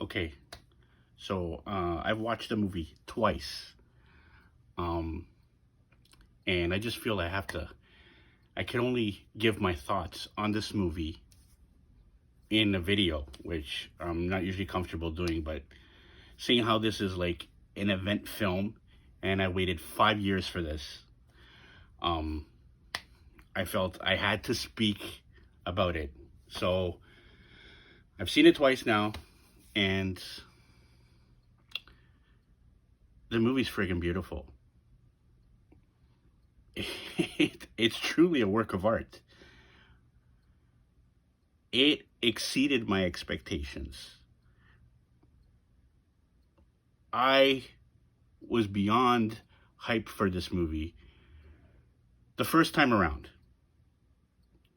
Okay, so I've watched the movie twice, um, and I just feel I can only give my thoughts on this movie in a video, which I'm not usually comfortable doing, but seeing how this is like an event film, and I waited 5 years for this, um, I felt I had to speak about it. So I've seen it twice now, and the movie's friggin' beautiful. It's truly a work of art. It exceeded my expectations. I was beyond hyped for this movie the first time around.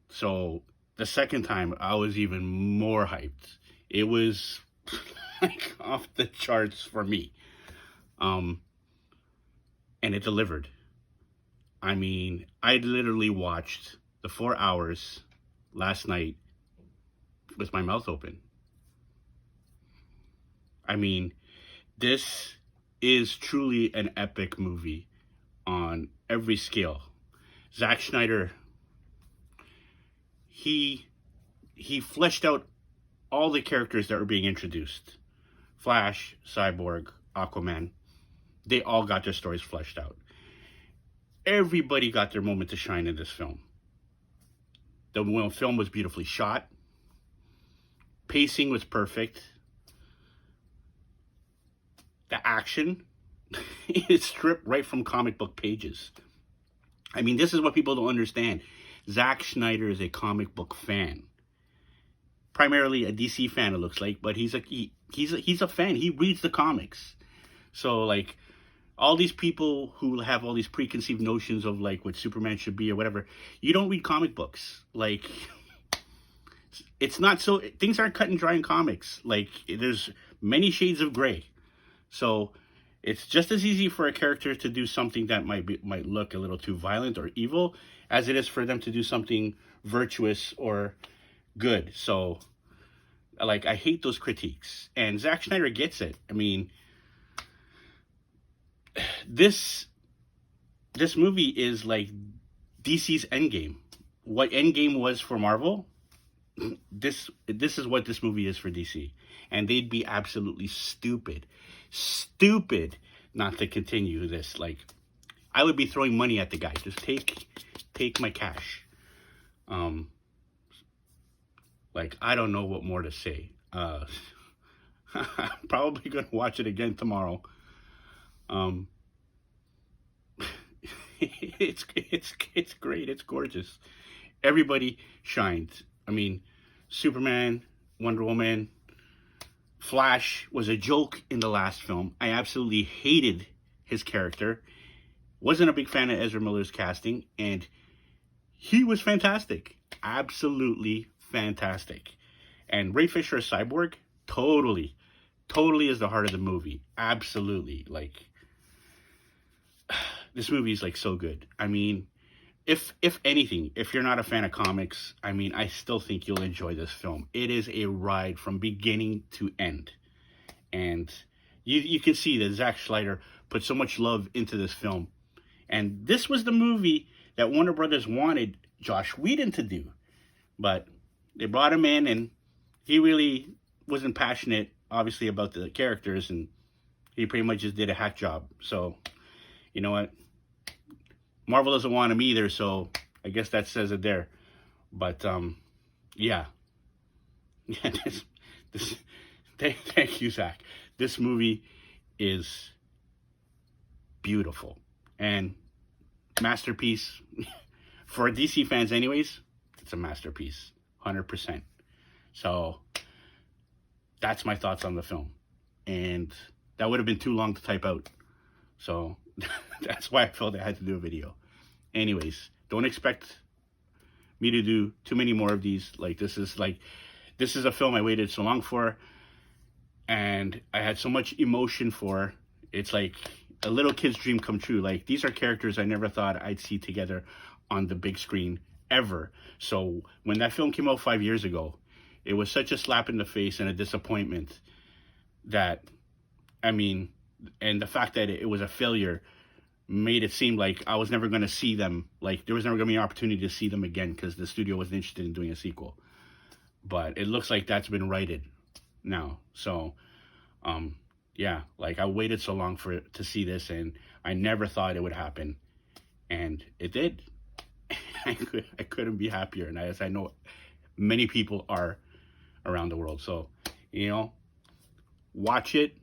So the second time, I was even more hyped. It was like off the charts for me. Um, and it delivered. I mean, I literally watched the 4 hours last night with my mouth open. I mean, this is truly an epic movie on every scale. Zack Snyder, he fleshed out all the characters that were being introduced. Flash, Cyborg, Aquaman, they all got their stories fleshed out. Everybody got their moment to shine in this film. The film was beautifully shot. Pacing was perfect. The action is stripped right from comic book pages. I mean, this is what people don't understand. Zack Snyder is a comic book fan. Primarily a DC fan, it looks like, but he's a fan. He reads the comics. So like all these people who have all these preconceived notions of like what Superman should be or whatever, you don't read comic books. Like it's not so, things aren't cut and dry in comics. Like there's many shades of gray. So it's just as easy for a character to do something that might look a little too violent or evil as it is for them to do something virtuous or good. So like I hate those critiques, and Zack Snyder gets it. I mean, this movie is like DC's Endgame. What Endgame was for Marvel, this is what this movie is for DC, and they'd be absolutely stupid not to continue this. Like I would be throwing money at the guy. Just take my cash. Like I don't know what more to say. I'm probably gonna watch it again tomorrow. Um, it's great. It's gorgeous. Everybody shined. I mean, Superman, Wonder Woman, Flash was a joke in the last film. I absolutely hated his character. Wasn't a big fan of Ezra Miller's casting, and he was fantastic. Absolutely fantastic. And Ray Fisher as Cyborg, totally is the heart of the movie. Absolutely. Like, this movie is like so good. I mean, if anything, if you're not a fan of comics, I mean, I still think you'll enjoy this film. It is a ride from beginning to end. And you can see that Zack Snyder put so much love into this film. And this was the movie that Warner Brothers wanted Josh Whedon to do. But they brought him in, and he really wasn't passionate, obviously, about the characters, and he pretty much just did a hack job. So, you know what? Marvel doesn't want him either, so I guess that says it there. But, yeah. Yeah, thank you, Zach. This movie is beautiful. And masterpiece. For DC fans anyways, it's a masterpiece. 100%. So, that's my thoughts on the film. And that would have been too long to type out. So, that's why I felt I had to do a video. Anyways, don't expect me to do too many more of these. This is a film I waited so long for, and I had so much emotion for. It's like a little kid's dream come true. Like, these are characters I never thought I'd see together on the big screen ever. So when that film came out 5 years ago, it was such a slap in the face and a disappointment. that, I mean, and the fact that it was a failure made it seem like I was never going to see them. Like, there was never going to be an opportunity to see them again because the studio wasn't interested in doing a sequel. But it looks like that's been righted now. So, yeah, like I waited so long to see this, and I never thought it would happen, and it did. I couldn't be happier, and as I know many people are around the world. So, watch it.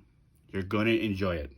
You're gonna enjoy it.